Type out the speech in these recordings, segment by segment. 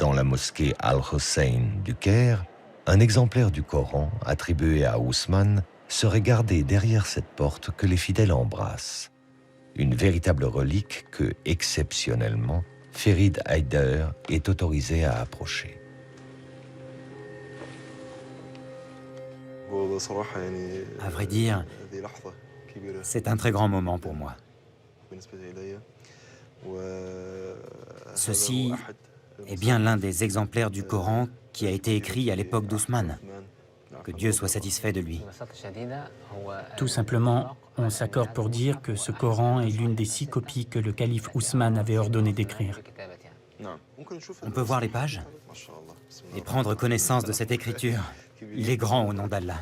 Dans la mosquée Al-Hussein du Caire, un exemplaire du Coran attribué à Ousmane serait gardé derrière cette porte que les fidèles embrassent. Une véritable relique que, exceptionnellement, Ferid Haider est autorisé à approcher. À vrai dire, c'est un très grand moment pour moi. Ceci est bien l'un des exemplaires du Coran qui a été écrit à l'époque d'Ousmane. Que Dieu soit satisfait de lui. Tout simplement, on s'accorde pour dire que ce Coran est l'une des 6 copies que le calife Ousmane avait ordonné d'écrire. On peut voir les pages et prendre connaissance de cette écriture. Il est grand au nom d'Allah.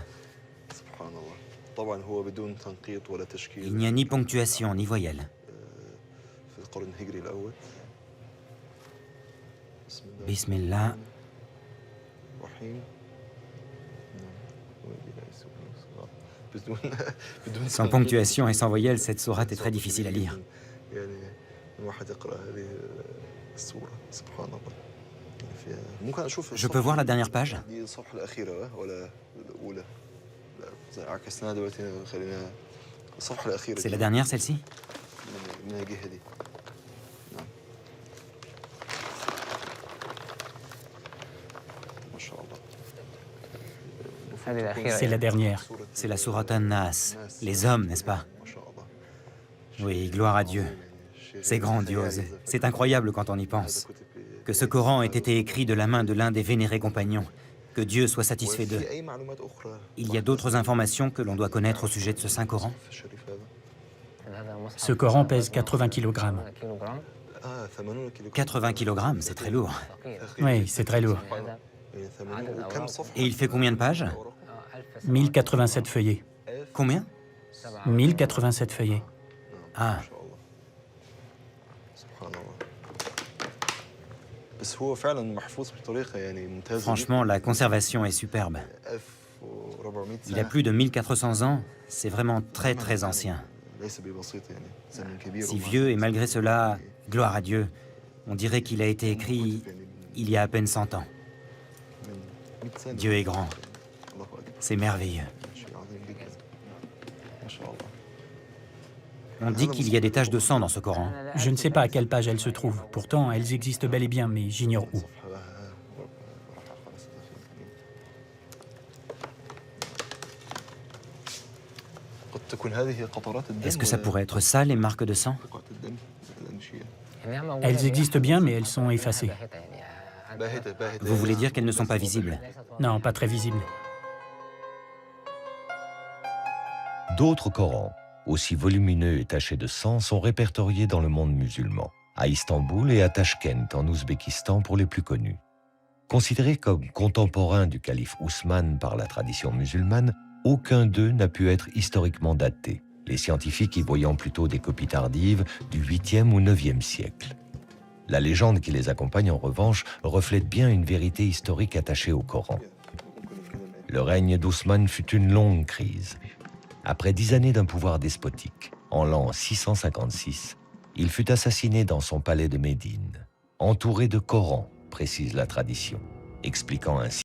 Il n'y a ni ponctuation ni voyelle. Bismillah. Sans ponctuation et sans voyelle, cette sourate est très difficile à lire. Je peux voir la dernière page? C'est la dernière, celle-ci? C'est la dernière. C'est la sourate An-Nas, les hommes, n'est-ce pas? Oui, gloire à Dieu. C'est grandiose, c'est incroyable quand on y pense. Que ce Coran ait été écrit de la main de l'un des vénérés compagnons. Que Dieu soit satisfait d'eux. Il y a d'autres informations que l'on doit connaître au sujet de ce Saint Coran? Ce Coran pèse 80 kg. 80 kg, c'est très lourd. Oui, c'est très lourd. Et il fait combien de pages? 1087 feuillets. Combien? 1087 feuillets. Ah. Franchement, la conservation est superbe. Il a plus de 1400 ans, c'est vraiment très très ancien. Si vieux et malgré cela, gloire à Dieu, on dirait qu'il a été écrit il y a à peine 100 ans. Dieu est grand. C'est merveilleux. On dit qu'il y a des taches de sang dans ce Coran. Je ne sais pas à quelle page elles se trouvent. Pourtant, elles existent bel et bien, mais j'ignore où. Est-ce que ça pourrait être ça, les marques de sang? Elles existent bien, mais elles sont effacées. Vous voulez dire qu'elles ne sont pas visibles? Non, pas très visibles. D'autres Corans, aussi volumineux et tachés de sang, sont répertoriés dans le monde musulman, à Istanbul et à Tachkent, en Ouzbékistan pour les plus connus. Considérés comme contemporains du calife Ousmane par la tradition musulmane, aucun d'eux n'a pu être historiquement daté, les scientifiques y voyant plutôt des copies tardives du 8e ou 9e siècle. La légende qui les accompagne, en revanche, reflète bien une vérité historique attachée au Coran. Le règne d'Ousmane fut une longue crise. Après 10 années d'un pouvoir despotique, en l'an 656, il fut assassiné dans son palais de Médine, entouré de Corans, précise la tradition, expliquant ainsi